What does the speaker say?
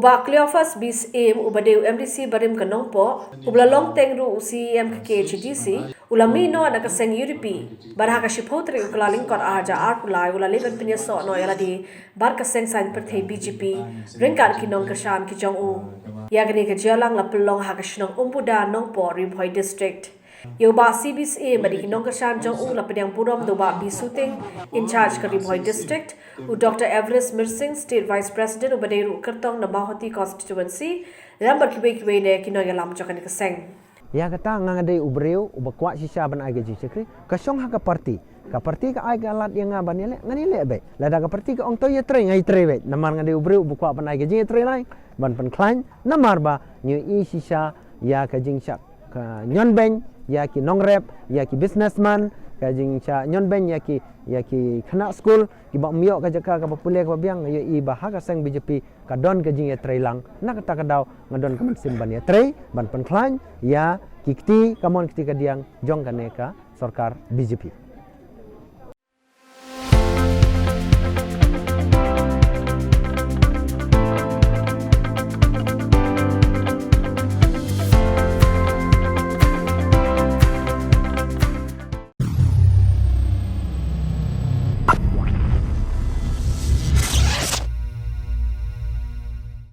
Uba Cleophas bis ubadeu MDC barim kanong po, ubla long tengru UCM ke HDC, ulamino na kaseng UDP, barha ka shipotri ukalaling kor aja arpulai ulaligan pinyaso no yaladi, bar kaseng sign perthe BGP, ringkan kinong kashan ki jong u. Yagni ka jalang lapulong hakashnong umbuda nong po Rimhoy District. Yoba CBCA madi kinong kashan jong u lapidang burom doba bisuting in charge ka Rimhoy District, u Dr. Everest Mirsing State Vice President ubaderu kertong na Mahoti constituency, lambar kiwe ne kinong yalam jokan kaseng. Ya kata ngangadai ubreu ubakwa sisa ban ai gaji sekri kasong ha ka parti ka ai galat yang ngaban ile ngani le be lada ka parti ka ong to ye tre ngai tre be namar ngadai ubreu ubakwa ban ai gaji tre lai ban pan klan namar ba nyu i sisa ya ka jing sak ka nyon ben ya ki nong rep ya ki businessman ka jing cha nyon ben ya ki khana school ki ba myo ka jaka ka popule ka biang ye i ba ha ka sang BJP ka don ka jing ye tre lang na kata ka daw ngadon ka sim ban ye tre ban pan klan ya kikti kamon kiti ka diang jong ka ne ka sarkar BJP